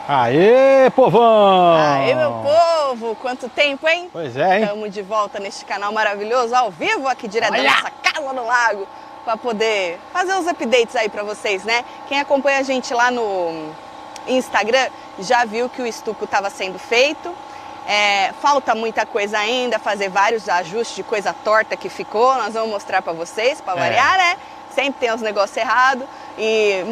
Aê, povão! Aê, meu povo! Quanto tempo, hein? Pois é, hein? Estamos de volta neste canal maravilhoso, ao vivo, aqui direto da nossa casa no lago, para poder fazer os updates aí para vocês, né? Quem acompanha a gente lá no Instagram já viu que o estuco estava sendo feito. Falta muita coisa ainda, fazer vários ajustes de coisa torta que ficou. Nós vamos mostrar para vocês, para variar, né? Sempre tem uns negócios errados,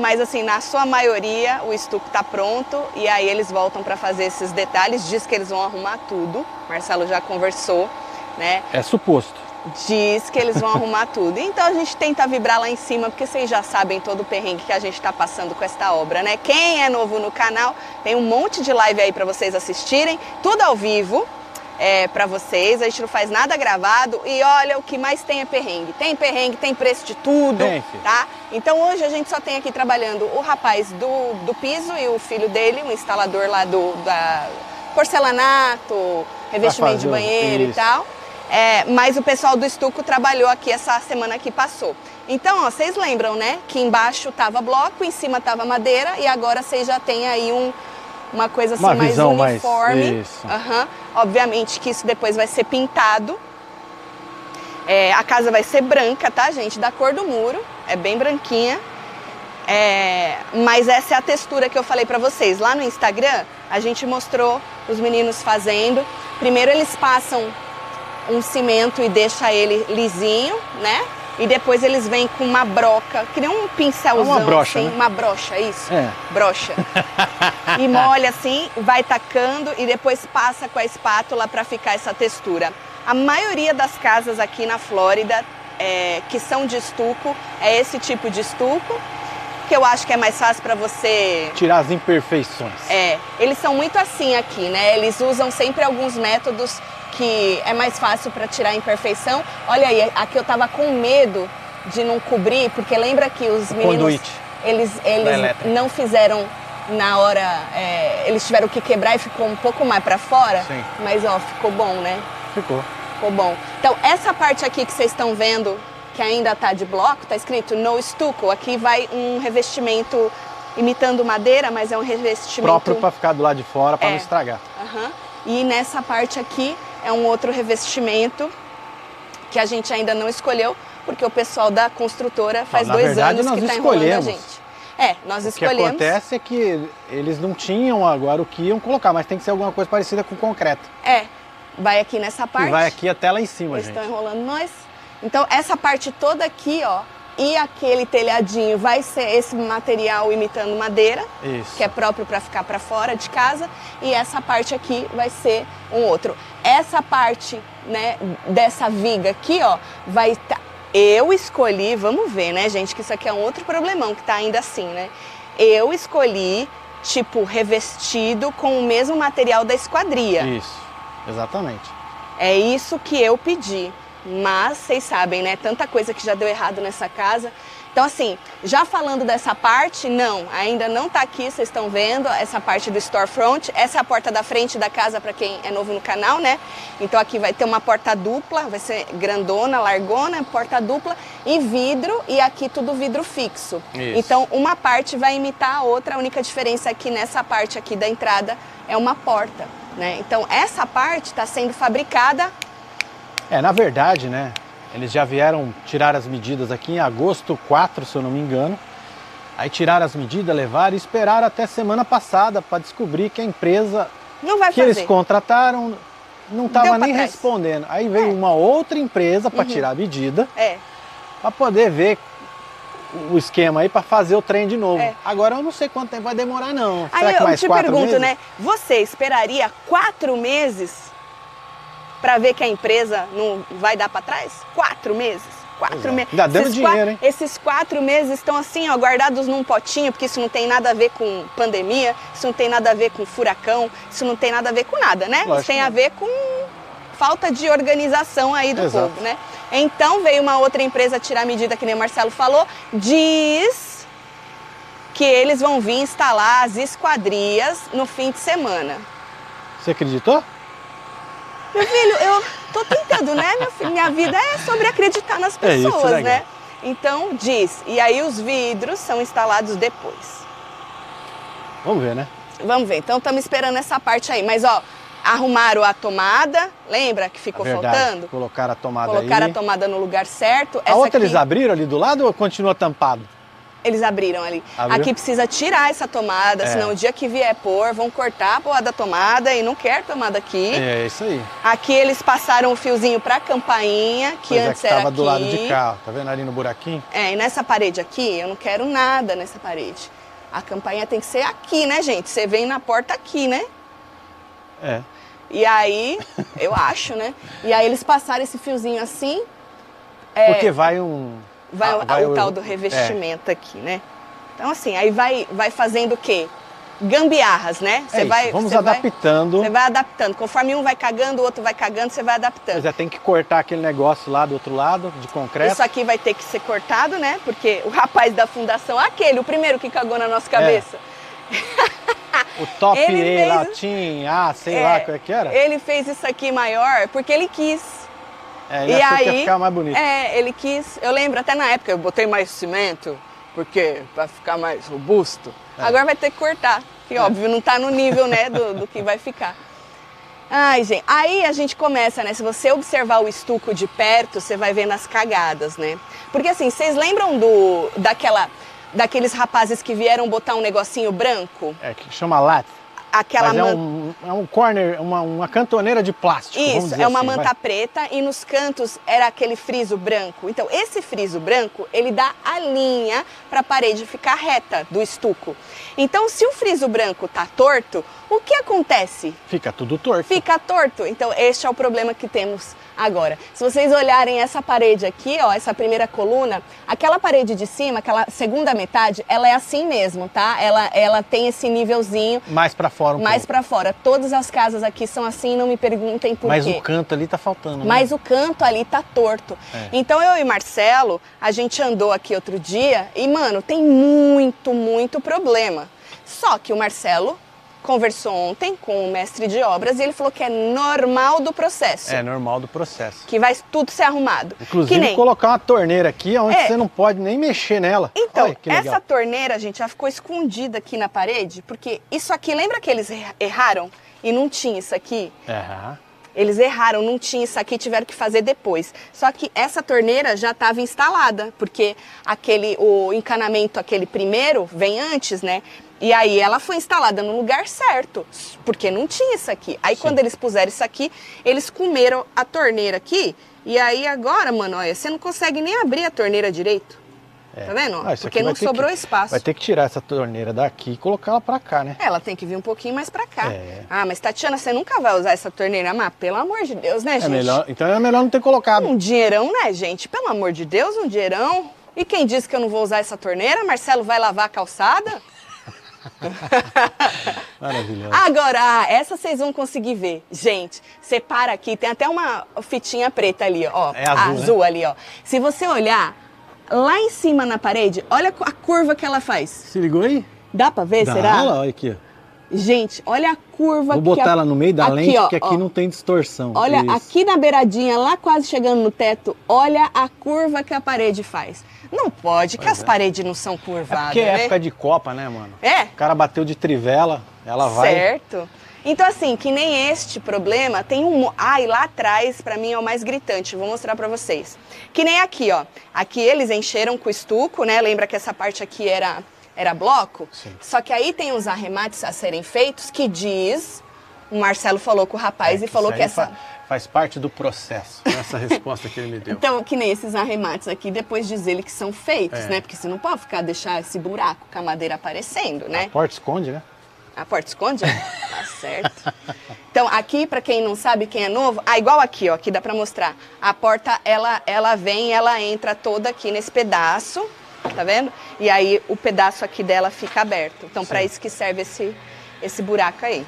mas assim, na sua maioria o estuco está pronto e aí eles voltam para fazer esses detalhes. Diz que eles vão arrumar tudo, Marcelo já conversou, né? É suposto. Diz que eles vão arrumar tudo. Então a gente tenta vibrar lá em cima, porque vocês já sabem todo o perrengue que a gente está passando com esta obra, né? Quem é novo no canal, tem um monte de live aí para vocês assistirem, tudo ao vivo. Para vocês, a gente não faz nada gravado e olha, o que mais tem é perrengue. Tem perrengue, tem preço de tudo, tá? Então hoje a gente só tem aqui trabalhando o rapaz do piso e o filho dele, um instalador lá da porcelanato, revestimento de banheiro e tal. Mas o pessoal do estuco trabalhou aqui essa semana que passou. Então, ó, vocês lembram, né? Que embaixo tava bloco, em cima tava madeira e agora vocês já tem aí uma coisa assim mais uniforme. Obviamente que isso depois vai ser pintado. A casa vai ser branca, tá, gente? Da cor do muro, é bem branquinha. Mas essa é a textura que eu falei pra vocês. Lá no Instagram, a gente mostrou os meninos fazendo. Primeiro eles passam um cimento e deixam ele lisinho, né? E depois eles vêm com uma broca, que nem um pincelzão, uma brocha, assim, né? Uma brocha, isso? Brocha. E molha assim, vai tacando e depois passa com a espátula para ficar essa textura. A maioria das casas aqui na Flórida, que são de estuco, é esse tipo de estuco, que eu acho que é mais fácil para você tirar as imperfeições. Eles são muito assim aqui, né? Eles usam sempre alguns métodos que é mais fácil para tirar a imperfeição. Olha aí, aqui eu tava com medo de não cobrir, porque lembra que os meninos, eles não fizeram na hora, eles tiveram que quebrar e ficou um pouco mais para fora. Sim. Mas ó, ficou bom, né? Ficou bom. Então essa parte aqui que vocês estão vendo, que ainda tá de bloco, tá escrito no estuco. Aqui vai um revestimento imitando madeira, mas é um revestimento próprio para ficar do lado de fora, para não estragar. E nessa parte aqui é um outro revestimento que a gente ainda não escolheu, porque o pessoal da construtora faz 2 anos que está enrolando a gente. Nós escolhemos. O que acontece é que eles não tinham agora o que iam colocar, mas tem que ser alguma coisa parecida com concreto. Vai aqui nessa parte. E vai aqui até lá em cima, eles gente. Estão enrolando nós. Então essa parte toda aqui, ó, e aquele telhadinho vai ser esse material imitando madeira, que é próprio para ficar para fora de casa, e essa parte aqui vai ser um outro. Essa parte, né, dessa viga aqui, ó, vai estar. Eu escolhi, vamos ver, né, gente, que isso aqui é um outro problemão que tá ainda assim, né? Eu escolhi tipo revestido com o mesmo material da esquadria. Isso, exatamente. É isso que eu pedi. Mas vocês sabem, né? Tanta coisa que já deu errado nessa casa. Então, assim, já falando dessa parte, não, ainda não tá aqui, vocês estão vendo essa parte do storefront. Essa é a porta da frente da casa para quem é novo no canal, né? Então aqui vai ter uma porta dupla, vai ser grandona, largona, porta dupla e vidro, e aqui tudo vidro fixo. Isso. Então uma parte vai imitar a outra, a única diferença aqui nessa parte aqui da entrada é uma porta, né? Então essa parte está sendo fabricada. Na verdade, né, eles já vieram tirar as medidas aqui em agosto 4, se eu não me engano. Aí tiraram as medidas, levaram e esperaram até semana passada para descobrir que a empresa não vai que eles contrataram não estava nem respondendo. Aí veio uma outra empresa para tirar a medida, para poder ver o esquema aí, para fazer o trem de novo. Agora eu não sei quanto tempo vai demorar, não. Aí será que mais 4 meses? Eu te pergunto, né, você esperaria 4 meses para ver que a empresa não vai dar para trás? 4 meses? 4 meses. Ainda dando dinheiro, hein? Esses 4 meses estão assim, ó, guardados num potinho, porque isso não tem nada a ver com pandemia, isso não tem nada a ver com furacão, isso não tem nada a ver com nada, né? Isso tem a ver com falta de organização aí do povo, né? Então veio uma outra empresa tirar a medida, que nem o Marcelo falou, diz que eles vão vir instalar as esquadrias no fim de semana. Você acreditou? Meu filho, eu tô tentando, né, meu filho? Minha vida é sobre acreditar nas pessoas, né? Então, diz. E aí os vidros são instalados depois. Vamos ver, né? Vamos ver, então estamos esperando essa parte aí. Mas, ó, arrumaram a tomada, lembra que ficou faltando? Colocaram a tomada Colocaram a tomada no lugar certo. A outra eles abriram ali do lado ou continua tampado? Eles abriram ali. Aqui precisa tirar essa tomada, senão o dia que vier pôr, vão cortar a porra da tomada e não quer tomada aqui. É isso aí. Aqui eles passaram o fiozinho pra campainha, que antes era aqui. Tava do lado de cá, tá vendo ali no buraquinho? E nessa parede aqui, eu não quero nada nessa parede. A campainha tem que ser aqui, né, gente? Você vem na porta aqui, né? É. E aí, eu acho, né? E aí eles passaram esse fiozinho assim. Porque vai um... Vai o tal do revestimento aqui, né? Então, assim, aí vai fazendo o quê? Gambiarras, né? Vamos adaptando. Você vai adaptando. Conforme um vai cagando, o outro vai cagando, você vai adaptando. Você tem que cortar aquele negócio lá do outro lado, de concreto. Isso aqui vai ter que ser cortado, né? Porque o rapaz da fundação, o primeiro que cagou na nossa cabeça. O top A lá, Tim, sei lá qual é que era. Ele fez isso aqui maior porque ele quis. Ele achou que ia ficar mais bonito. Ele quis. Eu lembro até na época, eu botei mais cimento, porque para ficar mais robusto. Agora vai ter que cortar, que óbvio não tá no nível, né, do que vai ficar. Ai, gente, aí a gente começa, né, se você observar o estuco de perto, você vai vendo as cagadas, né? Porque assim, vocês lembram daqueles rapazes que vieram botar um negocinho branco? Que chama lat. Aquela é um corner, uma cantoneira de plástico. Isso, é uma manta preta e nos cantos era aquele friso branco. Então, esse friso branco, ele dá a linha para a parede ficar reta do estuco. Então, se o friso branco tá torto, o que acontece? Fica tudo torto. Fica torto. Então, este é o problema que temos agora. Se vocês olharem essa parede aqui, ó, essa primeira coluna, aquela parede de cima, aquela segunda metade, ela é assim mesmo, tá? Ela tem esse nívelzinho. Mais para fora mais para fora. Todas as casas aqui são assim, não me perguntem por quê. Mas o canto ali tá faltando, né? Mas o canto ali tá torto. Então eu e Marcelo, a gente andou aqui outro dia e, mano, tem muito problema. Só que o Marcelo conversou ontem com o mestre de obras e ele falou que é normal do processo. É normal do processo. Que vai tudo ser arrumado. Inclusive colocar uma torneira aqui onde você não pode nem mexer nela. Então, essa torneira, gente, já ficou escondida aqui na parede, porque isso aqui, lembra que eles erraram e não tinha isso aqui? Eles erraram, não tinha isso aqui, tiveram que fazer depois. Só que essa torneira já estava instalada, porque o encanamento, aquele primeiro, vem antes, né? E aí ela foi instalada no lugar certo, porque não tinha isso aqui. Aí quando eles puseram isso aqui, eles comeram a torneira aqui, e aí agora, mano, olha, você não consegue nem abrir a torneira direito. Tá vendo? Porque não sobrou espaço. Vai ter que tirar essa torneira daqui e colocar ela pra cá, né? Ela tem que vir um pouquinho mais pra cá. Mas Tatiana, você nunca vai usar essa torneira? Mas pelo amor de Deus, né, gente? Então é melhor não ter colocado. Um dinheirão, né, gente? Pelo amor de Deus, um dinheirão. E quem disse que eu não vou usar essa torneira? Marcelo vai lavar a calçada? Maravilhoso. Agora, essa vocês vão conseguir ver. Gente, separa aqui, tem até uma fitinha preta ali, ó. É azul, né? Ali, ó. Se você olhar lá em cima na parede, olha a curva que ela faz. Se ligou aí? Dá pra ver, será? Olha aqui, ó. Gente, olha a curva. Vou botar ela no meio da lente, porque aqui não tem distorção. Olha, aqui na beiradinha, lá quase chegando no teto, olha a curva que a parede faz. Não pode, que as paredes não são curvadas, porque é época de Copa, né, mano? O cara bateu de trivela, ela vai... Certo. Então, assim, que nem este problema, tem um... e lá atrás, pra mim, é o mais gritante. Vou mostrar pra vocês. Que nem aqui, ó. Aqui eles encheram com estuco, né? Lembra que essa parte aqui era bloco? Sim. Só que aí tem uns arremates a serem feitos que diz... O Marcelo falou com o rapaz e falou que essa... Faz parte do processo, essa resposta que ele me deu. Então, que nem esses arremates aqui, depois diz ele que são feitos, né? Porque você não pode deixar esse buraco com a madeira aparecendo, né? A porta esconde, né? A porta esconde? Tá certo. Então, aqui, pra quem não sabe, quem é novo... igual aqui, ó, aqui dá pra mostrar. A porta, ela vem, ela entra toda aqui nesse pedaço, tá vendo? E aí, o pedaço aqui dela fica aberto. Então, pra isso que serve esse buraco aí.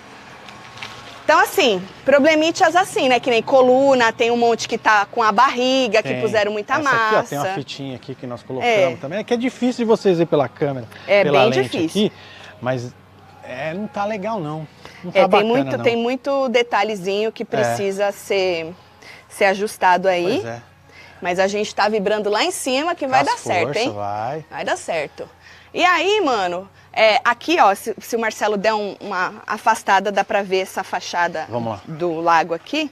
Então, assim, problemitas assim, né? Que nem coluna, tem um monte que tá com a barriga, que puseram muita massa. Aqui, ó, tem uma fitinha aqui que nós colocamos também. É que é difícil de vocês verem pela câmera, pela bem lente difícil. Aqui, mas não tá legal, não. Não tá bacana, não. Tem muito detalhezinho que precisa ser ajustado aí. Pois é. Mas a gente tá vibrando lá em cima que vai dar certo, hein? Vai dar certo. E aí, mano, aqui, ó, se o Marcelo der uma afastada, dá pra ver essa fachada do lago aqui.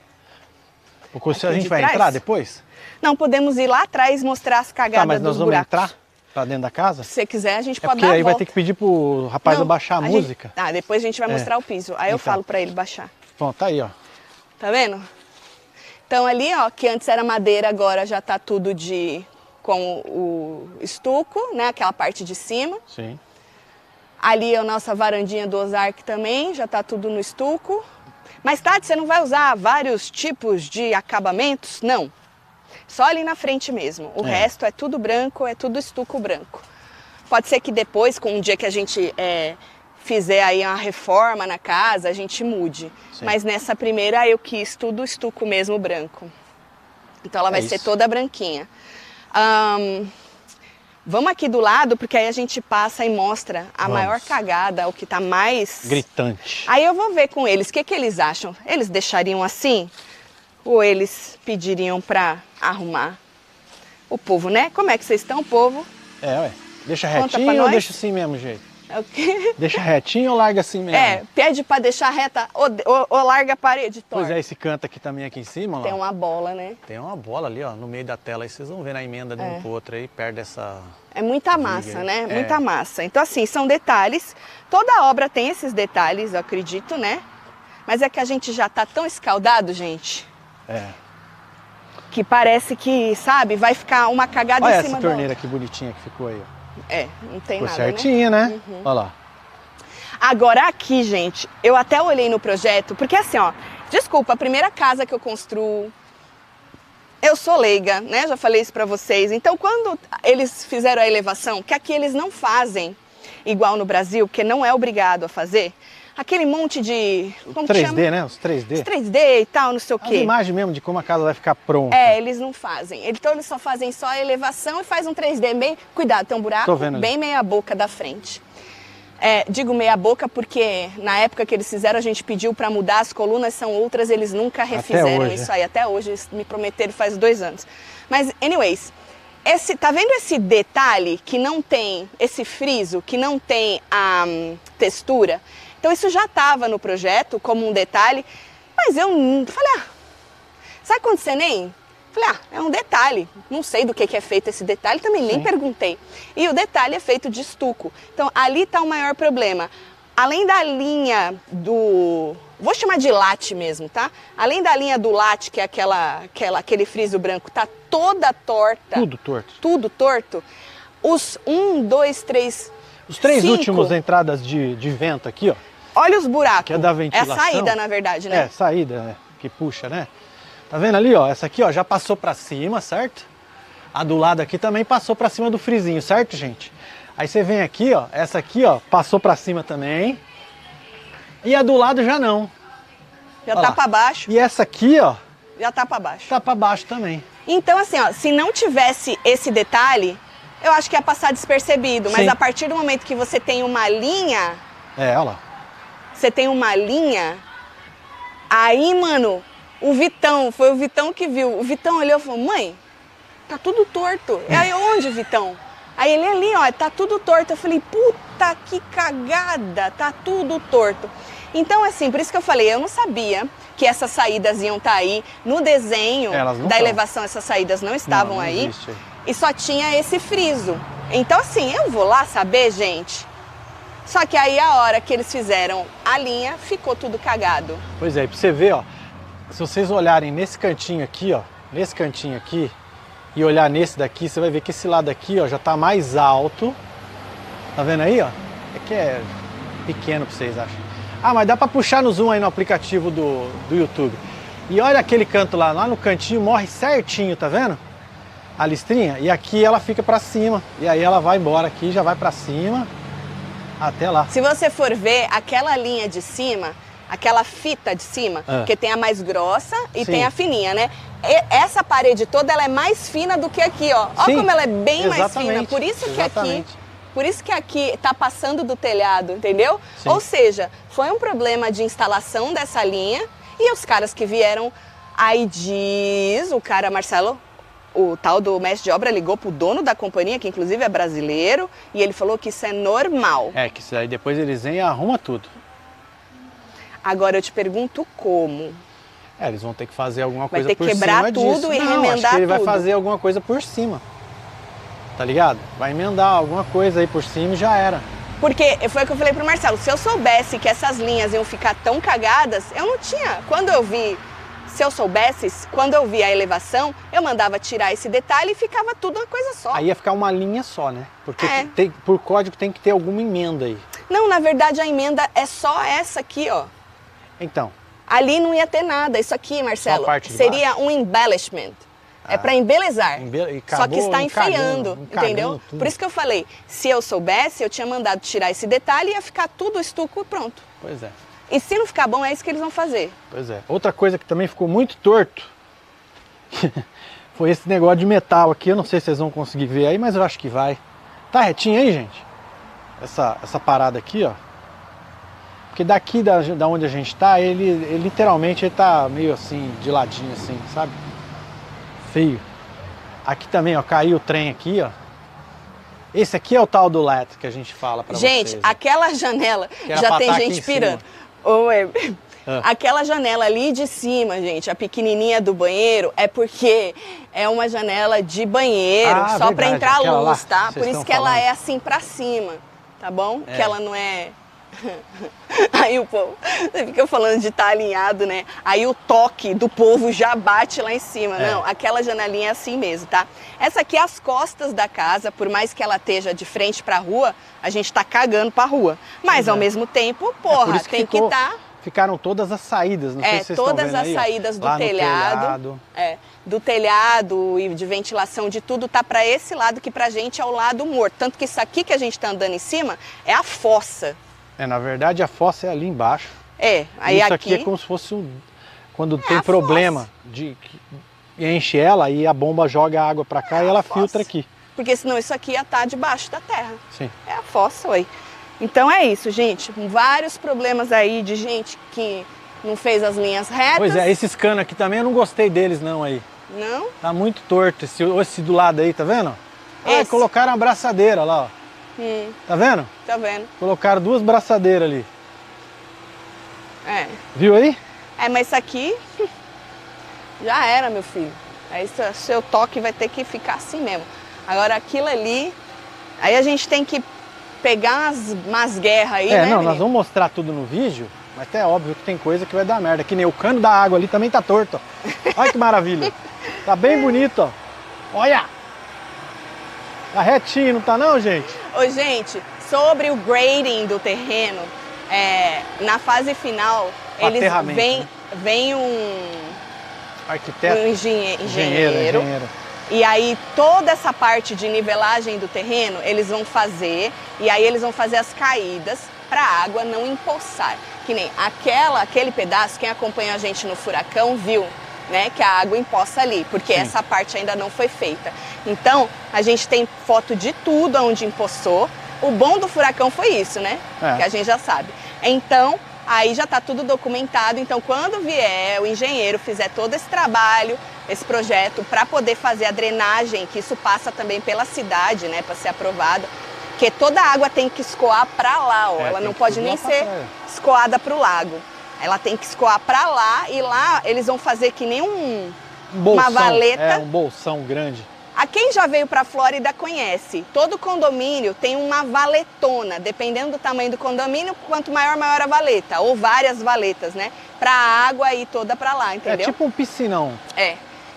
Porque a gente vai entrar depois? Não, podemos ir lá atrás e mostrar as cagadas dos buracos. Tá, mas nós vamos entrar pra dentro da casa? Se você quiser, a gente pode dar a volta. Porque aí vai ter que pedir pro rapaz abaixar a música. Tá, depois a gente vai mostrar o piso. Aí eu falo pra ele baixar. Bom, tá aí, ó. Tá vendo? Então ali, ó, que antes era madeira, agora já tá tudo com o estuco, né? Aquela parte de cima. Sim. Ali a nossa varandinha do Ozark também, já tá tudo no estuco. Mas, Tati, você não vai usar vários tipos de acabamentos? Não. Só ali na frente mesmo. O resto é tudo branco, é tudo estuco branco. Pode ser que depois, com um dia que a gente fizer aí uma reforma na casa, a gente mude. Sim. Mas nessa primeira eu quis tudo estuco mesmo branco. Então ela vai ser toda branquinha. Vamos aqui do lado, porque aí a gente passa e mostra a maior cagada, o que tá mais... gritante. Aí eu vou ver com eles, o que eles acham? Eles deixariam assim? Ou eles pediriam pra arrumar? O povo, né? Como é que vocês estão, povo? Deixa retinho ou deixa assim mesmo, jeito? É o quê? Deixa retinho ou larga assim mesmo? Pede pra deixar reta ou larga a parede torta. Pois esse canto aqui também, aqui em cima, tem uma bola, né? Tem uma bola ali, ó, no meio da tela. Aí vocês vão ver na emenda de um pro outro aí, perde essa... É muita massa, né? Muita massa. Então, assim, são detalhes. Toda obra tem esses detalhes, eu acredito, né? Mas é que a gente já tá tão escaldado, gente. Que parece que, sabe, vai ficar uma cagada em cima da outra. Olha essa torneira que bonitinha que ficou aí, ó. Não tem nada, certinha, né? Olha lá. Agora aqui, gente, eu até olhei no projeto, porque assim, ó, desculpa, a primeira casa que eu construo, eu sou leiga, né? Já falei isso pra vocês. Então, quando eles fizeram a elevação, que aqui eles não fazem igual no Brasil, porque não é obrigado a fazer, aquele monte de... Como 3D, chama? Né? Os 3D. Os 3D e tal, não sei o quê. As imagens mesmo de como a casa vai ficar pronta. Eles não fazem. Então eles só fazem só a elevação e faz um 3D bem... Cuidado, tem um buraco bem meia boca da frente. Digo meia boca porque na época que eles fizeram a gente pediu para mudar, as colunas são outras, eles nunca refizeram isso aí. Até hoje, eles me prometeram faz 2 anos. Mas, anyways, tá vendo esse detalhe que não tem, esse friso, que não tem a textura? Então isso já estava no projeto como um detalhe, mas eu falei, sabe quando você nem... Falei, é um detalhe, não sei do que é feito esse detalhe, também nem perguntei. E o detalhe é feito de estuco. Então ali está o maior problema. Além da linha do... Vou chamar de latte mesmo, tá? Além da linha do latte, que é aquele friso branco, tá toda torta. Tudo torto. Tudo torto. Os 1, 2, 3... Os 3 últimos entradas de vento aqui, ó. Olha os buracos. Que é da ventilação. É a saída, na verdade, né? Saída, que puxa, né? Tá vendo ali, ó? Essa aqui, ó, já passou pra cima, certo? A do lado aqui também passou pra cima do frisinho, certo, gente? Aí você vem aqui, ó, essa aqui, ó, passou pra cima também. E a do lado já não. Já tá pra baixo. E essa aqui, ó... Já tá pra baixo. Tá pra baixo também. Então, assim, ó, se não tivesse esse detalhe, eu acho que ia passar despercebido. Mas a partir do momento que você tem uma linha... olha lá. Você tem uma linha... Aí, mano... foi o Vitão que viu. O Vitão olhou e falou, mãe, tá tudo torto. E aí, onde, Vitão? Aí ele ali, ó, tá tudo torto. Eu falei, puta que cagada, tá tudo torto. Então, assim, por isso que eu falei, eu não sabia que essas saídas iam estar aí. No desenho da elevação, essas saídas não estavam aí. Existe. E só tinha esse friso. Então, assim, eu vou lá saber, gente. Só que aí, a hora que eles fizeram a linha, ficou tudo cagado. Pois é, pra você ver, ó. Se vocês olharem nesse cantinho aqui, ó, e olhar nesse daqui, você vai ver que esse lado aqui, ó, já tá mais alto. Tá vendo aí, ó? É que é pequeno pra vocês, acham. Mas dá pra puxar no zoom aí no aplicativo do YouTube. E olha aquele canto lá no cantinho, morre certinho, tá vendo? A listrinha. E aqui ela fica pra cima. E aí ela vai embora aqui, já vai pra cima, até lá. Se você for ver aquela linha de cima... Aquela fita de cima, que tem a mais grossa e tem a fininha, né? Essa parede toda, ela é mais fina do que aqui, ó. Olha como ela é bem mais fina. Por isso que aqui tá passando do telhado, entendeu? Sim. Ou seja, foi um problema de instalação dessa linha e os caras que vieram, aí diz o cara, Marcelo, o tal do mestre de obra ligou pro dono da companhia, que inclusive é brasileiro, e ele falou que isso é normal. É, que isso aí depois eles vêm e arrumam tudo. Agora eu te pergunto como. Eles vão ter que fazer alguma coisa por cima disso. Vai ter que quebrar tudo e remendar tudo. Acho que ele vai fazer alguma coisa por cima. Tá ligado? Vai emendar alguma coisa aí por cima e já era. Porque foi o que eu falei pro Marcelo, se eu soubesse que essas linhas iam ficar tão cagadas, eu não tinha. Se eu soubesse, quando eu vi a elevação, eu mandava tirar esse detalhe e ficava tudo uma coisa só. Aí ia ficar uma linha só, né? Porque por código tem que ter alguma emenda aí. Não, na verdade a emenda é só essa aqui, ó. Então. Ali não ia ter nada. Isso aqui, Marcelo, seria um embellishment. É para embelezar. Só que está enfeiando, entendeu? Tudo. Por isso que eu falei, se eu soubesse, eu tinha mandado tirar esse detalhe e ia ficar tudo estuco e pronto. Pois é. E se não ficar bom, é isso que eles vão fazer. Pois é. Outra coisa que também ficou muito torto foi esse negócio de metal aqui. Eu não sei se vocês vão conseguir ver aí, mas eu acho que vai. Tá retinho aí, gente? Essa parada aqui, ó. Porque daqui da onde a gente tá, ele literalmente tá meio assim, de ladinho assim, sabe? Feio. Aqui também, ó, caiu o trem aqui, ó. Esse aqui é o tal do LED que a gente fala pra vocês. Gente, aquela janela, já tem gente pirando. Aquela janela ali de cima, gente, a pequenininha do banheiro, é porque é uma janela de banheiro, só para entrar luz, tá? Por isso que ela é assim pra cima, tá bom? Que ela não é... Aí o povo, você fica falando de estar alinhado, né? Aí o toque do povo já bate lá em cima. Não, aquela janelinha é assim mesmo, tá? Essa aqui é as costas da casa, por mais que ela esteja de frente pra rua, a gente tá cagando pra rua. Mas ao mesmo tempo, porra, tem que estar... Ficaram todas as saídas, não sei se vocês estão vendo aí. Todas as saídas do telhado. Do telhado e de ventilação, de tudo, tá pra esse lado, que pra gente é o lado morto. Tanto que isso aqui que a gente tá andando em cima é a fossa. Na verdade a fossa é ali embaixo. Aí isso aqui é como se fosse quando tem problema de enche ela e a bomba joga a água para cá e ela filtra aqui. Porque senão isso aqui ia estar debaixo da terra. Sim. É a fossa, ué. Então é isso, gente. Vários problemas aí de gente que não fez as linhas retas. Pois é, esses canos aqui também eu não gostei deles não aí. Não? Tá muito torto. Esse do lado aí, tá vendo? Colocaram a braçadeira lá, ó. Tá vendo? Tá vendo. Colocaram duas braçadeiras ali. Viu aí? Mas isso aqui já era, meu filho. Aí seu toque vai ter que ficar assim mesmo. Agora aquilo ali, aí a gente tem que pegar umas guerras aí, né? Não, nós vamos mostrar tudo no vídeo, mas até é óbvio que tem coisa que vai dar merda. Que nem o cano da água ali também tá torto, ó. Olha que maravilha. Tá bem bonito, ó. Olha! Tá retinho, não tá não, gente? Ô, gente, sobre o grading do terreno, na fase final, eles vem um arquiteto, engenheiro. E aí toda essa parte de nivelagem do terreno, eles vão fazer, e aí eles vão fazer as caídas para a água não empoçar. Que nem aquele pedaço, quem acompanha a gente no furacão viu, né, que a água empoça ali, porque essa parte ainda não foi feita. Então, a gente tem foto de tudo onde empoçou. O bom do furacão foi isso, né? Que a gente já sabe. Então, aí já está tudo documentado. Então, quando vier o engenheiro, fizer todo esse trabalho, esse projeto, para poder fazer a drenagem, que isso passa também pela cidade, né, para ser aprovado, porque toda a água tem que escoar para lá, ó. Ela não pode nem ser escoada para o lago. Ela tem que escoar para lá e lá eles vão fazer que nem uma valeta. Um bolsão grande. A quem já veio para a Flórida conhece. Todo condomínio tem uma valetona, dependendo do tamanho do condomínio, quanto maior a valeta, ou várias valetas, né? Para a água ir toda para lá, entendeu? É tipo um piscinão.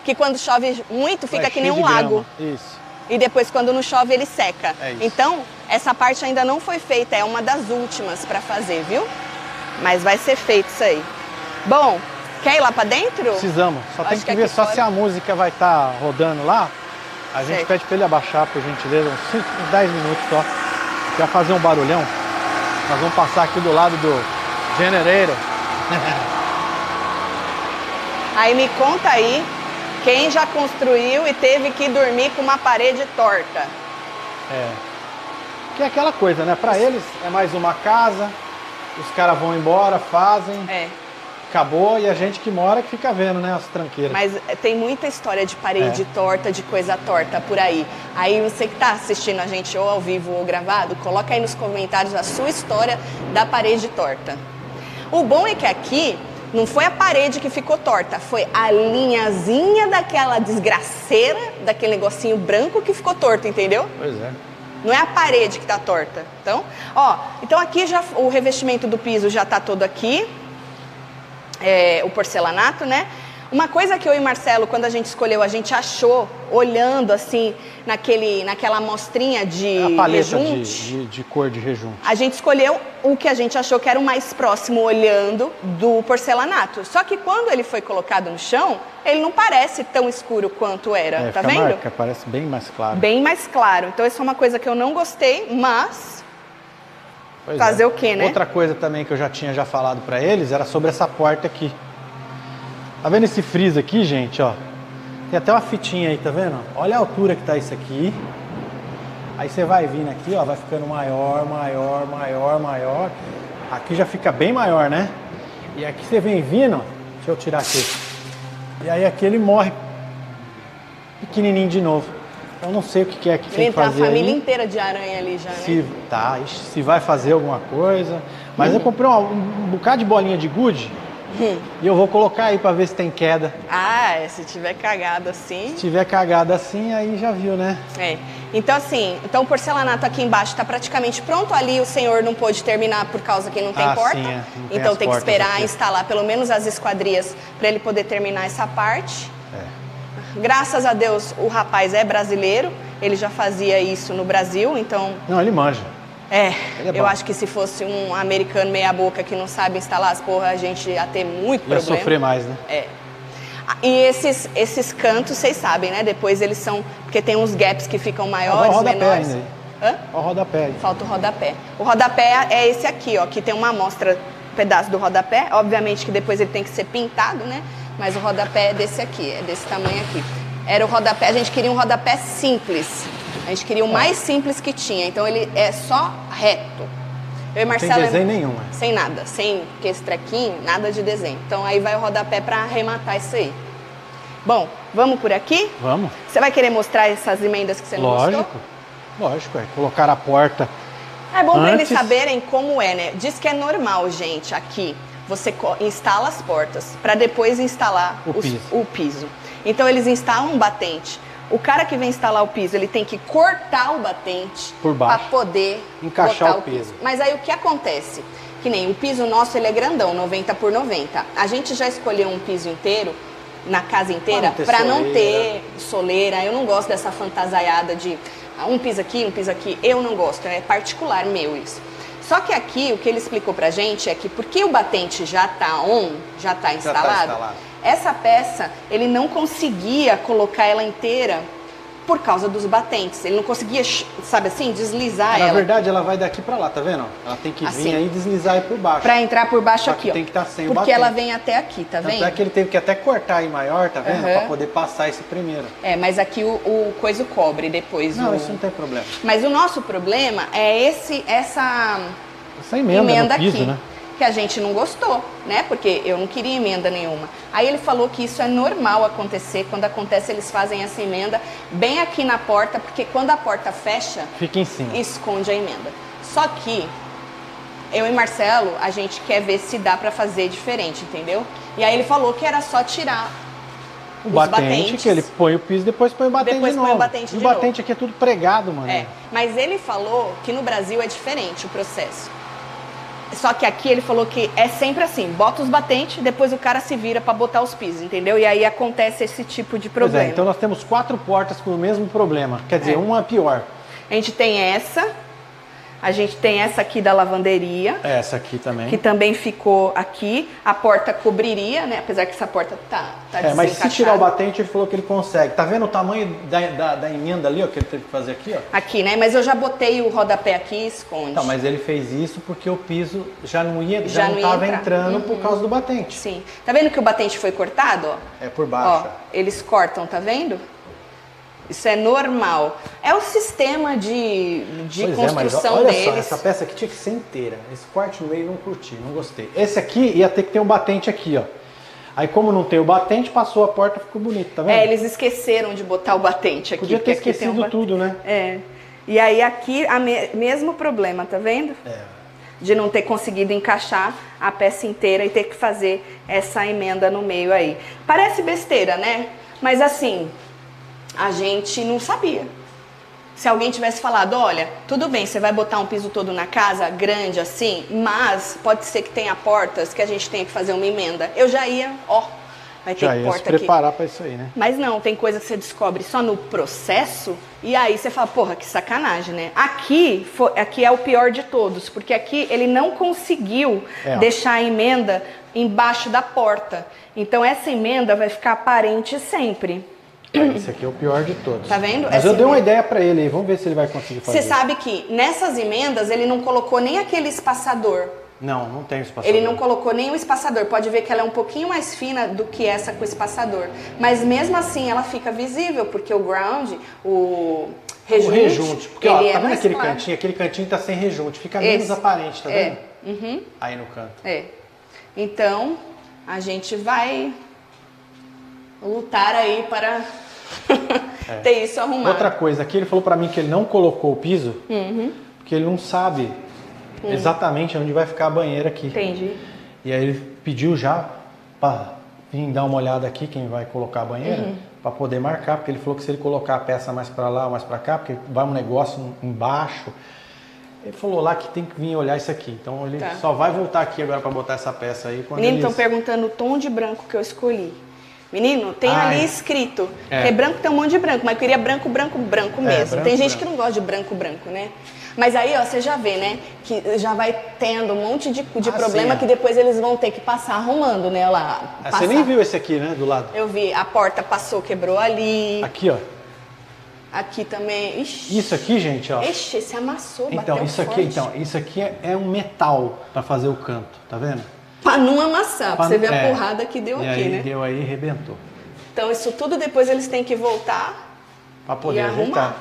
Que quando chove muito fica que nem um lago. Isso. E depois quando não chove ele seca. Então, essa parte ainda não foi feita, é uma das últimas para fazer, viu? Mas vai ser feito isso aí. Bom, quer ir lá pra dentro? Precisamos. Só tem que ver só se a música vai estar rodando lá. A gente pede pra ele abaixar, por gentileza, uns 10 minutos só. Quer fazer um barulhão? Nós vamos passar aqui do lado do generator. Aí me conta aí, quem já construiu e teve que dormir com uma parede torta? Que é aquela coisa, né? Pra eles é mais uma casa. Os caras vão embora, fazem. acabou e a gente que mora que fica vendo, né, as tranqueiras. Mas tem muita história de parede torta, de coisa torta por aí. Aí você que tá assistindo a gente ou ao vivo ou gravado, coloca aí nos comentários a sua história da parede torta. O bom é que aqui não foi a parede que ficou torta, foi a linhazinha daquela desgraceira, daquele negocinho branco que ficou torto, entendeu? Pois é. Não é a parede que tá torta. Então, ó, então aqui já o revestimento do piso já tá todo aqui. O porcelanato, né? Uma coisa que eu e Marcelo, quando a gente escolheu, a gente achou, olhando assim, naquela amostrinha de a paleta rejunte, de cor de rejunte. A gente escolheu o que a gente achou que era o mais próximo, olhando, do porcelanato. Só que quando ele foi colocado no chão, ele não parece tão escuro quanto era, tá vendo? Marca, parece bem mais claro. Bem mais claro. Então, isso é uma coisa que eu não gostei, mas... Pois fazer o quê, né? Outra coisa também que eu já tinha falado pra eles era sobre essa porta aqui. Tá vendo esse friso aqui, gente, ó? Tem até uma fitinha aí, tá vendo? Olha a altura que tá isso aqui. Aí você vai vindo aqui, ó, vai ficando maior, maior, maior, maior. Aqui já fica bem maior, né? E aqui você vem vindo, ó, deixa eu tirar aqui. E aí aqui ele morre pequenininho de novo. Eu não sei o que é que tem que fazer a família aí. inteira de aranha ali já, né? Se vai fazer alguma coisa. Mas eu comprei um bocado de bolinha de gude. E eu vou colocar aí pra ver se tem queda. Se tiver cagado assim... Se tiver cagado assim, aí já viu, né? Então assim, o porcelanato aqui embaixo tá praticamente pronto. Ali o senhor não pôde terminar por causa que não tem porta. Sim, não tem então tem que esperar aqui. Instalar pelo menos as esquadrias para ele poder terminar essa parte. Graças a Deus o rapaz é brasileiro. Ele já fazia isso no Brasil, então... Não, ele manja. Eu acho que se fosse um americano meia boca que não sabe instalar as porra, a gente ia ter muito problema. Ia sofrer mais, né? E esses cantos, vocês sabem, né? Depois eles são... Porque tem uns gaps que ficam maiores, menores. Ainda. Olha o rodapé aí. Falta o rodapé. O rodapé é esse aqui, ó. Que tem uma amostra, pedaço do rodapé. Obviamente que depois ele tem que ser pintado, né? Mas o rodapé é desse aqui, é desse tamanho aqui. Era o rodapé, a gente queria um rodapé simples. A gente queria o mais simples que tinha. Então ele é só reto. Eu e Marcelo... Sem desenho nenhum, Sem nada. Sem esse trequinho, nada de desenho. Então aí vai o rodapé pra arrematar isso aí. Bom, vamos por aqui? Vamos. Você vai querer mostrar essas emendas que você não mostrou? Lógico. Colocar a porta. É bom pra eles saberem como é, né? Diz que é normal, gente, aqui. Você instala as portas para depois instalar o piso. Então eles instalam um batente. O cara que vem instalar o piso, ele tem que cortar o batente por baixo para poder encaixar o piso. Mas aí o que acontece? Que nem o piso nosso, ele é grandão, 90 por 90. A gente já escolheu um piso inteiro, na casa inteira, para não ter soleira. Eu não gosto dessa fantasiada de um piso aqui. Eu não gosto, é particular meu isso. Só que aqui, o que ele explicou pra gente é que porque o batente já tá instalado, essa peça, ele não conseguia colocar ela inteira por causa dos batentes. Ele não conseguia, sabe assim, deslizar ela. Na verdade, ela vai daqui pra lá, tá vendo? Ela tem que vir aí e deslizar aí por baixo. Pra entrar por baixo aqui, ó. Tem que estar sem o batente. Porque ela vem até aqui, tá vendo? Tanto é que ele teve que até cortar aí maior, tá vendo? Pra poder passar esse primeiro. Mas aqui o coisa cobre depois. Não, isso não tem problema. Mas o nosso problema é essa emenda no piso, aqui, né? Que a gente não gostou, né? Porque eu não queria emenda nenhuma. Aí ele falou que isso é normal acontecer. Quando acontece, eles fazem essa emenda bem aqui na porta, porque quando a porta fecha, fica em cima, esconde a emenda. Só que eu e Marcelo, a gente quer ver se dá pra fazer diferente, entendeu? E aí ele falou que era só tirar o batente, que ele põe o piso, depois põe o batente de novo. Põe o batente e o batente aqui é tudo pregado, mano. Mas ele falou que no Brasil é diferente o processo. Só que aqui ele falou que é sempre assim, bota os batentes, depois o cara se vira pra botar os pisos, entendeu? E aí acontece esse tipo de problema. Então nós temos 4 portas com o mesmo problema, quer dizer, uma é pior. A gente tem essa aqui da lavanderia. Essa aqui também. Que também ficou aqui. A porta cobriria, né? Apesar que essa porta tá desencaixada. Mas se tirar o batente, ele falou que ele consegue. Tá vendo o tamanho da emenda ali, ó, que ele teve que fazer aqui, ó? Aqui, né? Mas eu já botei o rodapé aqui e esconde. Então, mas ele fez isso porque o piso já não estava entrando por causa do batente. Sim. Tá vendo que o batente foi cortado, ó? É por baixo. Ó, eles cortam, tá vendo? Isso é normal. É o sistema de construção olha deles. Só, essa peça aqui tinha que ser inteira. Esse corte no meio não curti, não gostei. Esse aqui ia ter que ter um batente aqui, ó. Aí como não tem o batente, passou a porta, ficou bonito, tá vendo? É, eles esqueceram de botar o batente aqui. Podia ter esquecido tudo, né? É. E aí aqui, mesmo problema, tá vendo? É. De não ter conseguido encaixar a peça inteira e ter que fazer essa emenda no meio aí. Parece besteira, né? Mas assim, a gente não sabia. Se alguém tivesse falado, olha, tudo bem, você vai botar um piso todo na casa, grande assim, mas pode ser que tenha portas que a gente tenha que fazer uma emenda. Eu já ia, vai ter já ia porta se preparar para isso aí, né? Mas não, tem coisa que você descobre só no processo e aí você fala, porra, que sacanagem, né? Aqui é o pior de todos, porque aqui ele não conseguiu deixar a emenda embaixo da porta. Então essa emenda vai ficar aparente sempre. Esse aqui é o pior de todos. Tá vendo? Mas eu dei uma ideia pra ele aí, vamos ver se ele vai conseguir fazer. Você sabe que nessas emendas ele não colocou nem aquele espaçador. Não tem espaçador. Ele não colocou nem o espaçador. Pode ver que ela é um pouquinho mais fina do que essa com espaçador. Mas mesmo assim ela fica visível, porque o ground, o rejunte porque ó, tá vendo aquele cantinho? Aquele cantinho tá sem rejunte, fica menos aparente, tá vendo? Uhum. Aí no canto. Então, a gente vai lutar aí para ter isso arrumado. Outra coisa, aqui ele falou pra mim que ele não colocou o piso, porque ele não sabe exatamente onde vai ficar a banheira aqui. Entendi. E aí ele pediu já pra vir dar uma olhada aqui, quem vai colocar a banheira, pra poder marcar, porque ele falou que se ele colocar a peça mais pra lá ou mais pra cá, porque vai um negócio embaixo, ele falou lá que tem que vir olhar isso aqui. Então ele só vai voltar aqui agora pra botar essa peça aí. Menino, estão perguntando o tom de branco que eu escolhi. Menino, tem ali escrito, que branco tem um monte de branco, mas eu queria branco mesmo. Tem gente que não gosta de branco, né? Mas aí, ó, você já vê, né, que já vai tendo um monte de problema que depois eles vão ter que passar arrumando, né, lá. Você nem viu esse aqui, né, do lado? Eu vi, a porta passou, quebrou ali. Aqui, ó. Aqui também, ixi. Isso aqui, gente, ó. Ixi, esse amassou, então, bateu isso forte. aqui, isso aqui é um metal pra fazer o canto, tá vendo? Pra não amassar, pra você ver a porrada que deu aqui, aí, né? Deu aí e arrebentou. Então isso tudo depois eles têm que voltar pra poder ajeitar.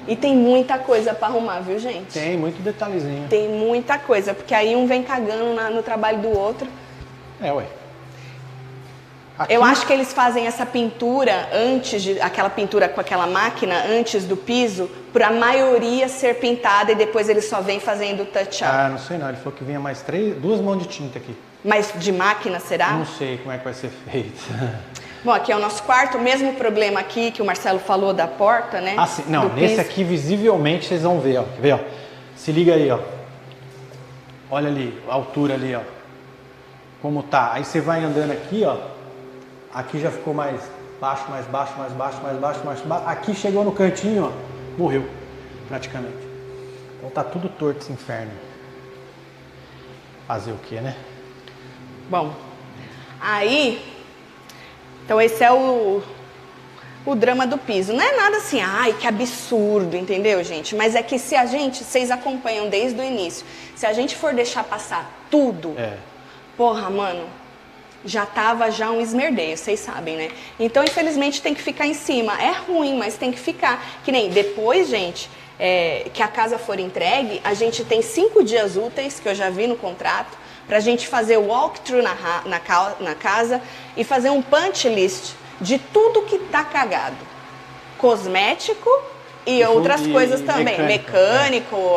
E tem muita coisa pra arrumar, viu, gente? Tem muito detalhezinho. Tem muita coisa, porque aí um vem cagando no trabalho do outro. Ué. Aqui... Eu acho que eles fazem essa pintura aquela pintura com aquela máquina antes do piso, pra maioria ser pintada e depois eles só vêm fazendo touch-up. Ah, não sei não, ele falou que vinha mais 2 mãos de tinta aqui. Mas de máquina, será? Não sei como é que vai ser feito. Bom, aqui é o nosso quarto, o mesmo problema aqui que o Marcelo falou da porta, né? Ah, sim. Não, nesse aqui visivelmente vocês vão ver, ó. Quer ver, ó? Se liga aí, ó. Olha ali, a altura ali, ó. Como tá. Aí você vai andando aqui, ó. Aqui já ficou mais baixo, mais baixo, mais baixo, mais baixo, mais baixo. Aqui chegou no cantinho, ó. Morreu, praticamente. Então tá tudo torto esse inferno. Fazer o quê, né? Bom, aí... Então esse é o drama do piso. Não é nada assim, ai, que absurdo, entendeu, gente? Mas é que se a gente, vocês acompanham desde o início, se a gente for deixar passar tudo, porra, mano, já tava um esmerdeio, vocês sabem, né? Então, infelizmente, tem que ficar em cima. É ruim, mas tem que ficar. Que nem depois, gente, que a casa for entregue, a gente tem 5 dias úteis, que eu já vi no contrato, pra gente fazer o walkthrough na casa e fazer um punch list de tudo que tá cagado. Cosmético e outras coisas também.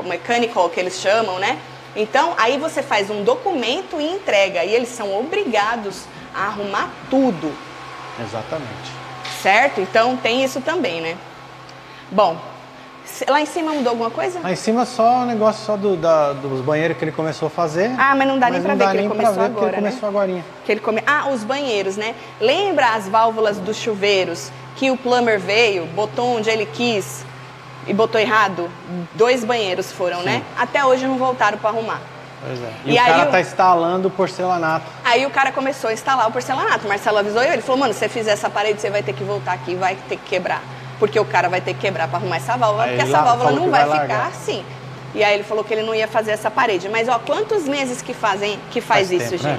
Mechanical, que eles chamam, né? Então, aí você faz um documento e entrega. E eles são obrigados a arrumar tudo. Exatamente. Certo? Então, tem isso também, né? Bom, lá em cima mudou alguma coisa? Lá em cima só o negócio só dos banheiros que ele começou a fazer. Ah, mas não dá nem pra ver que ele começou agora, ele começou agorinha. Os banheiros, né? Lembra as válvulas dos chuveiros que o plumber veio, botou onde ele quis e botou errado? 2 banheiros foram, né? Até hoje não voltaram pra arrumar. Pois é. E o cara tá instalando o porcelanato. Aí o cara começou a instalar o porcelanato. O Marcelo avisou ele falou, mano, se você fizer essa parede, você vai ter que voltar aqui, vai ter que quebrar. Porque o cara vai ter que quebrar para arrumar essa válvula, porque essa válvula não vai ficar assim. E aí ele falou que ele não ia fazer essa parede. Mas, ó, quantos meses que faz isso, tempo, gente? Né?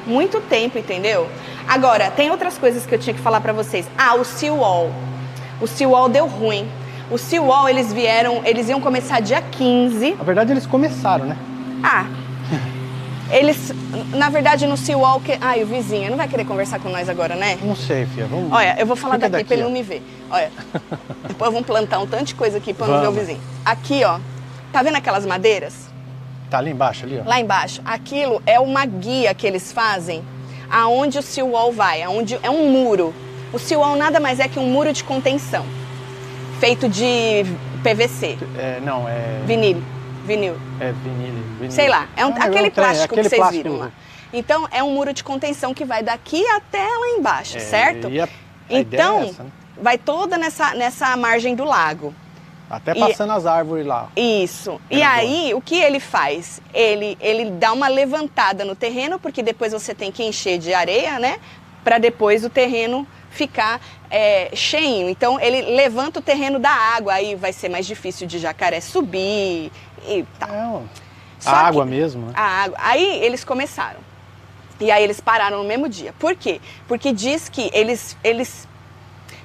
Muito tempo, entendeu? Agora, tem outras coisas que eu tinha que falar para vocês. O seal wall. O seawall deu ruim. O seawall, eles iam começar dia 15. Na verdade, eles começaram, né? Eles, na verdade, no seawall... Ai, o vizinho, não vai querer conversar com nós agora, né? Não sei, filha. Vamos... Olha, eu vou falar daqui pra ele não me ver. Olha, depois vamos plantar um tanto de coisa aqui pra não ver o vizinho. Aqui, ó, tá vendo aquelas madeiras? Tá ali embaixo, ali, ó. Lá embaixo. Aquilo é uma guia que eles fazem aonde o seawall vai, aonde é um muro. O seawall nada mais é que um muro de contenção, feito de PVC. Não, é... Vinil. É vinil. Sei lá, aquele plástico que vocês viram lá. Então, é um muro de contenção que vai daqui até lá embaixo, certo? Então, essa, né? Vai toda nessa margem do lago. Até passando as árvores lá. Isso. E aí, o que ele faz? Ele dá uma levantada no terreno, porque depois você tem que encher de areia, né? Para depois o terreno ficar cheio. Então, ele levanta o terreno da água, aí vai ser mais difícil de jacaré subir e tal. A água mesmo, né? A água. Aí, eles começaram. E aí, eles pararam no mesmo dia. Por quê? Porque diz que eles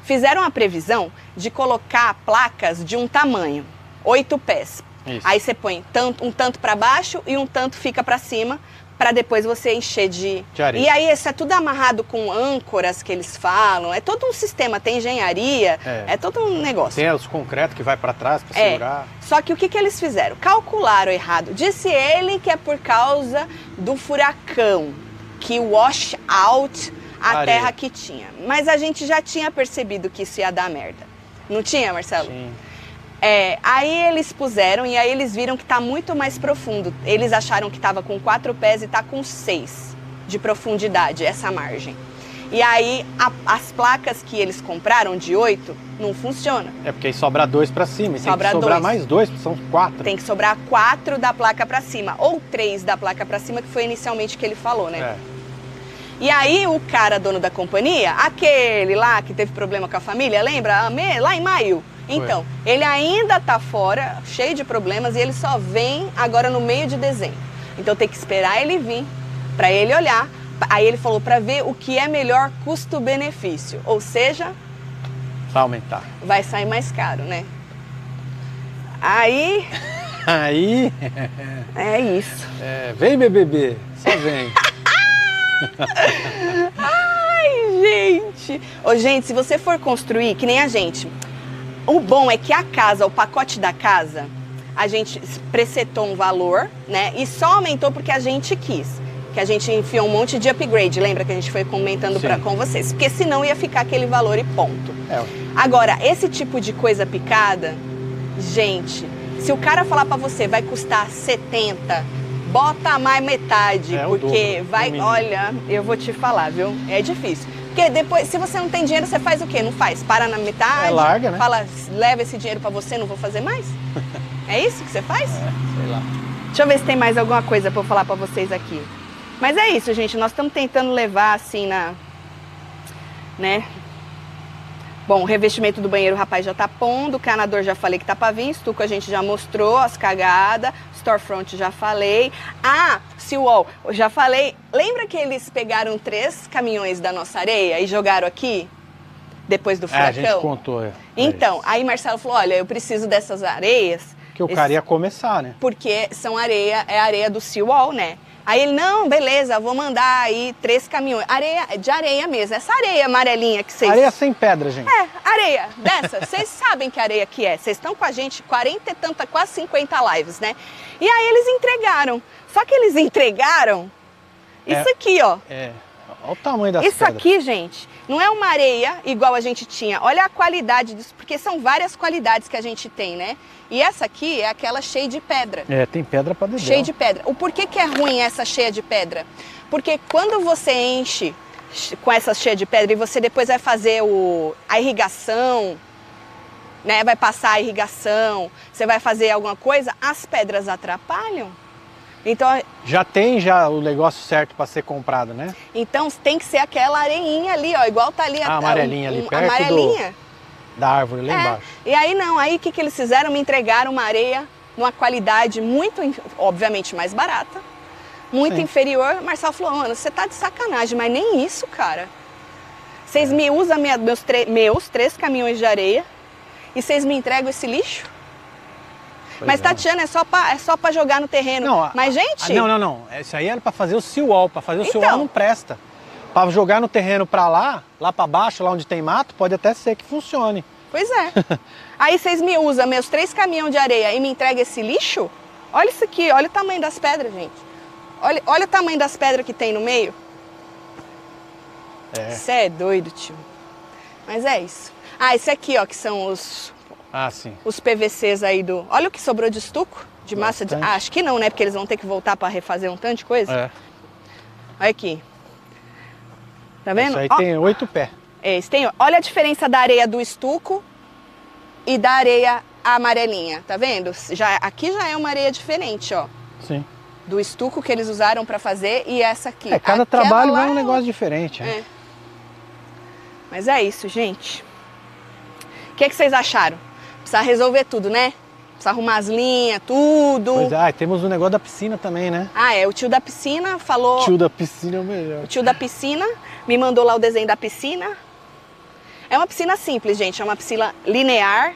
fizeram a previsão de colocar placas de um tamanho, 8 pés. Isso. Aí você põe um tanto para baixo e um tanto fica para cima, para depois você encher de areia. E aí isso é tudo amarrado com âncoras que eles falam, é todo um sistema, tem engenharia, é todo um negócio. Tem os concretos que vai para trás para segurar. Só que o que eles fizeram? Calcularam errado. Disse ele que é por causa do furacão, que wash out a terra que tinha. Mas a gente já tinha percebido que isso ia dar merda. Não tinha, Marcelo? Sim. Aí eles puseram e aí eles viram que está muito mais profundo. Eles acharam que estava com 4 pés e está com 6 de profundidade, essa margem. E aí as placas que eles compraram de 8 não funcionam. Porque aí sobra 2 para cima. Tem que sobrar mais 2, são 4. Tem que sobrar 4 da placa para cima. Ou 3 da placa para cima, que foi inicialmente o que ele falou, né? E aí o cara, dono da companhia, aquele lá que teve problema com a família, lembra? Lá em maio. Então, ele ainda tá fora, cheio de problemas, e ele só vem agora no meio de dezembro. Então tem que esperar ele vir, para ele olhar. Aí ele falou para ver o que é melhor custo-benefício. Ou seja... Vai aumentar. Vai sair mais caro, né? Aí... É isso. Vem, BBB, só vem. Ai, gente. Gente, se você for construir, que nem a gente, o bom é que a casa, o pacote da casa, a gente precetou um valor, né? E só aumentou porque a gente quis. Que a gente enfiou um monte de upgrade, lembra que a gente foi comentando com vocês? Porque senão ia ficar aquele valor e ponto. Agora, esse tipo de coisa picada, gente, se o cara falar pra você vai custar 70, bota mais metade, porque vai, olha, eu vou te falar, viu? É difícil. Porque depois, se você não tem dinheiro, você faz o quê? Não faz? Para na metade, larga, né? Fala, leva esse dinheiro pra você, não vou fazer mais? É isso que você faz? Sei lá. Deixa eu ver se tem mais alguma coisa pra eu falar pra vocês aqui. Mas é isso, gente, nós estamos tentando levar assim né? Bom, o revestimento do banheiro o rapaz já tá pondo, o canador já falei que tá pra vir, estuco a gente já mostrou, as cagadas, storefront já falei. Seawall, já falei. Lembra que eles pegaram 3 caminhões da nossa areia e jogaram aqui? Depois do furacão? A gente contou. Então, aí Marcelo falou, olha, eu preciso dessas areias. Que o cara ia começar, né? Porque é areia do seawall, né? Aí ele, não, beleza, vou mandar aí 3 caminhões. De areia mesmo, essa areia amarelinha que vocês... Areia sem pedra, gente. Areia dessa. Vocês sabem que areia que é. Vocês estão com a gente 40 e tanta, quase 50 lives, né? E aí eles entregaram. Só que eles entregaram isso aqui, ó. Olha o tamanho das pedras. Isso aqui, gente, não é uma areia igual a gente tinha. Olha a qualidade disso, porque são várias qualidades que a gente tem, né? E essa aqui é aquela cheia de pedra. Tem pedra pra dedéu. Cheia de pedra. O porquê que é ruim essa cheia de pedra? Porque quando você enche com essa cheia de pedra e você depois vai fazer a irrigação, né? Vai passar a irrigação, você vai fazer alguma coisa, as pedras atrapalham. Então, já tem o negócio certo para ser comprado, né? Então tem que ser aquela areinha ali, ó, igual tá ali a amarelinha ali perto da árvore lá embaixo. E aí aí o que eles fizeram? Me entregaram uma areia numa qualidade muito, obviamente, mais barata, muito inferior. Marcelo falou, mano, você tá de sacanagem, mas nem isso, cara. Vocês me usam meus 3 caminhões de areia e vocês me entregam esse lixo? Pois mas, Tatiana, é só pra jogar no terreno. Não, mas, gente... Não. Isso aí era pra fazer o seawall. Pra fazer o seawall não presta. Pra jogar no terreno pra lá pra baixo, lá onde tem mato, pode até ser que funcione. Pois é. Aí vocês me usam meus 3 caminhões de areia e me entregam esse lixo? Olha isso aqui, olha o tamanho das pedras, gente. Olha o tamanho das pedras que tem no meio. Você é doido, tio. Mas é isso. Ah, esse aqui, ó, que são os PVCs aí do... Olha o que sobrou de estuco, de massa de... Ah, acho que não, né? Porque eles vão ter que voltar para refazer um tanto de coisa. É. Olha aqui. Tá vendo? Isso aí tem 8 pés. Olha a diferença da areia do estuco e da areia amarelinha, tá vendo? Aqui já é uma areia diferente, ó. Sim. Do estuco que eles usaram para fazer e essa aqui. Cada trabalho vai um negócio diferente. Mas é isso, gente. O que vocês acharam? Precisa resolver tudo, né? Precisa arrumar as linhas, tudo. Pois é, temos o negócio da piscina também, né? O tio da piscina falou... O tio da piscina é o melhor. O tio da piscina me mandou lá o desenho da piscina. É uma piscina simples, gente. É uma piscina linear.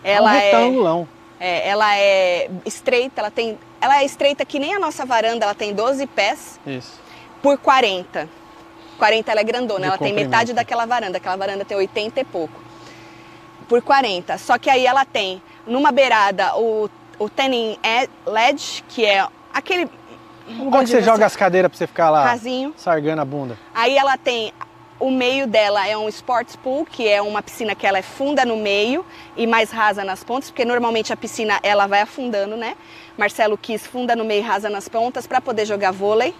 Ela um retangulão. Ela é estreita, ela é estreita que nem a nossa varanda, ela tem 12 pés. Isso. Por 40. 40 ela é grandona, ela tem metade daquela varanda. Aquela varanda tem 80 e pouco. Por 40. Só que aí ela tem, numa beirada, o tanning ledge, que é aquele... Onde você joga as cadeiras pra você ficar lá rasinho, sargando a bunda. Aí ela tem... O meio dela é um sports pool, que é uma piscina que ela é funda no meio e mais rasa nas pontas, porque normalmente a piscina ela vai afundando, né? Marcelo quis funda no meio e rasa nas pontas para poder jogar vôlei.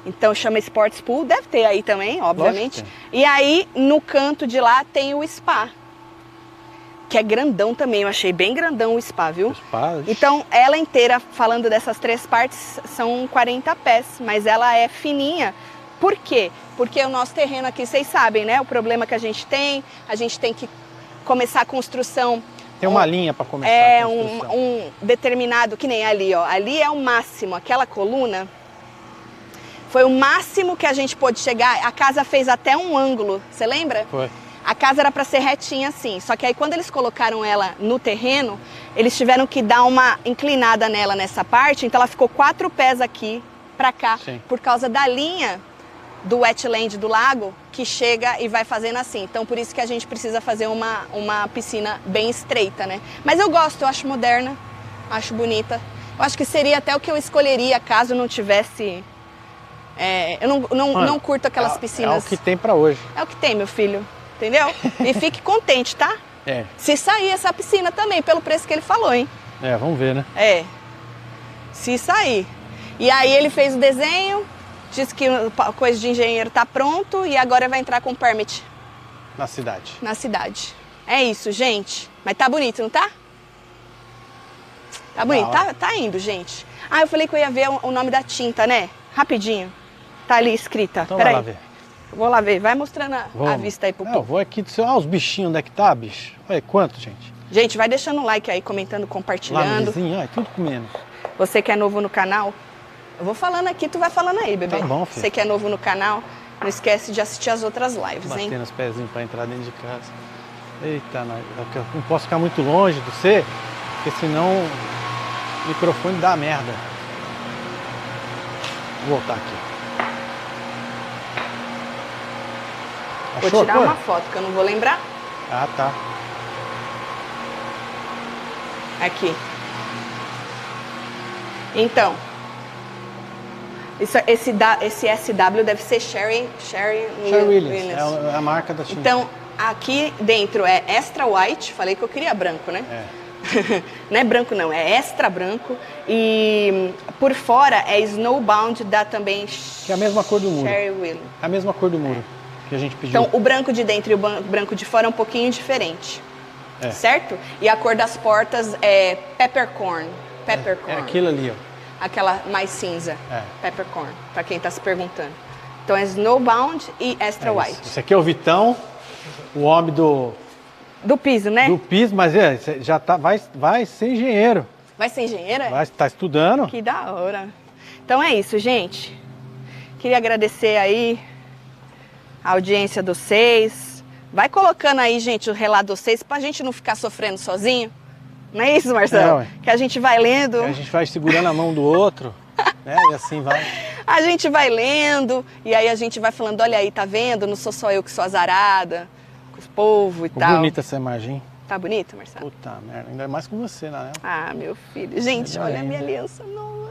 Então chama sports pool, deve ter aí também, obviamente. E aí no canto de lá tem o spa, que é grandão também, eu achei bem grandão o spa, viu? Então ela inteira, falando dessas 3 partes, são 40 pés, mas ela é fininha. Por quê? Porque o nosso terreno aqui, vocês sabem, né? O problema que a gente tem que começar a construção. Tem uma linha para começar a construção. Um determinado, que nem ali, ó. Ali é o máximo, aquela coluna foi o máximo que a gente pôde chegar. A casa fez até um ângulo, você lembra? Foi. A casa era para ser retinha assim, só que aí quando eles colocaram ela no terreno, eles tiveram que dar uma inclinada nela nessa parte, então ela ficou 4 pés aqui para cá, por causa da linha do wetland do lago, que chega e vai fazendo assim. Então, por isso que a gente precisa fazer uma piscina bem estreita, né? Mas eu gosto, eu acho moderna, acho bonita. Eu acho que seria até o que eu escolheria caso não tivesse... eu não curto aquelas piscinas... É o que tem pra hoje. É o que tem, meu filho, entendeu? E fique contente, tá? Se sair essa piscina também, pelo preço que ele falou, hein? Vamos ver, né? Se sair. E aí ele fez o desenho... Disse que a coisa de engenheiro tá pronto e agora vai entrar com permit. Na cidade. Na cidade. É isso, gente. Mas tá bonito, não tá? Tá bonito, tá indo, gente. Eu falei que eu ia ver o nome da tinta, né? Rapidinho. Tá ali escrita. Então vai lá ver. Vou lá ver. Vai mostrando a vista aí pro povo. Eu vou aqui. Os bichinhos, onde é que tá, bicho? Olha quanto, gente. Gente, vai deixando o like aí, comentando, compartilhando. Lá, vizinho, tudo comendo. Você que é novo no canal... Eu vou falando aqui, tu vai falando aí, bebê. Tá bom, filho. Você que é novo no canal, não esquece de assistir as outras lives, hein? Batendo os pezinhos pra entrar dentro de casa. Eita, eu não posso ficar muito longe de você, porque senão o microfone dá merda. Vou voltar aqui. Vou tirar uma foto, que eu não vou lembrar. Tá. Aqui. Então... Esse SW deve ser Sherry Williams. É a marca da tinta. Então, aqui dentro é extra white. Falei que eu queria branco, né? Não é branco, não. É extra branco. E por fora é Snowbound da também... Que é a mesma cor do muro. Sherry Williams. É a mesma cor do muro que a gente pediu. Então, o branco de dentro e o branco de fora é um pouquinho diferente. Certo? E a cor das portas é Peppercorn. É aquilo ali, ó. Aquela mais cinza, Peppercorn, para quem está se perguntando. Então é Snowbound e Extra White. Esse aqui é o Vitão, o homem do piso, né? Do piso, mas já vai ser engenheiro. Vai ser engenheiro? Vai estar estudando. Que da hora. Então é isso, gente. Queria agradecer aí A audiência dos 6. Vai colocando aí, gente, o relato dos 6 pra gente não ficar sofrendo sozinho. Não é isso, Marcelo? Que a gente vai lendo. A gente vai segurando a mão do outro, né? E assim vai. A gente vai lendo e aí a gente vai falando, olha aí, tá vendo? Não sou só eu que sou azarada, com os povos e tal. Bonita essa imagem. Tá bonita, Marcelo? Puta merda, ainda mais com você, né? Ah, meu filho. Gente, olha a minha aliança nova.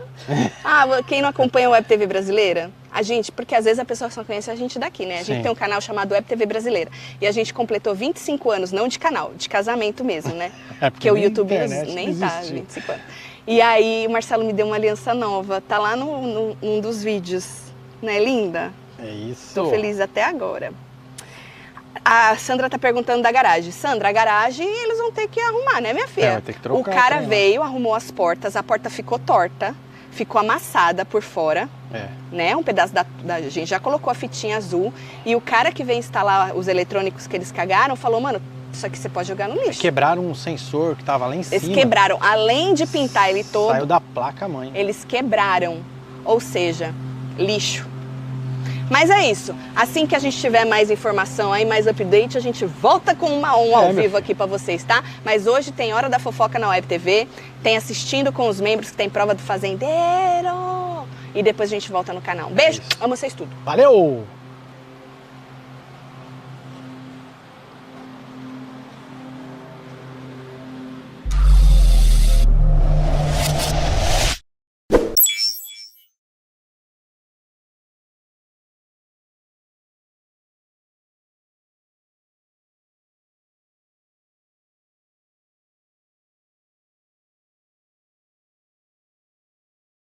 Quem não acompanha a Web TV Brasileira? A gente, porque às vezes a pessoa só conhece a gente daqui, né? A gente tem um canal chamado Web TV Brasileira. E a gente completou 25 anos, não de canal, de casamento mesmo, né? Porque o YouTube nem tá 25 anos. E aí o Marcelo me deu uma aliança nova. Tá lá num dos vídeos. Não é linda? É isso. Tô feliz até agora. A Sandra tá perguntando da garagem. Sandra, a garagem eles vão ter que arrumar, né, minha filha? Vai ter que trocar. O cara veio, arrumou as portas, a porta ficou torta, ficou amassada por fora, né? Um pedaço da gente já colocou a fitinha azul e o cara que veio instalar os eletrônicos que eles cagaram falou, mano, isso aqui você pode jogar no lixo. Quebraram um sensor que tava lá em cima. Eles quebraram, além de pintar ele todo. Saiu da placa mãe. Eles quebraram, ou seja, lixo. Mas é isso, assim que a gente tiver mais informação aí, mais update, a gente volta com uma ao vivo aqui pra vocês, tá? Mas hoje tem Hora da Fofoca na Web TV, tem Assistindo com os Membros, que tem Prova do Fazendeiro. E depois a gente volta no canal. Beijo, amo vocês tudo. Valeu!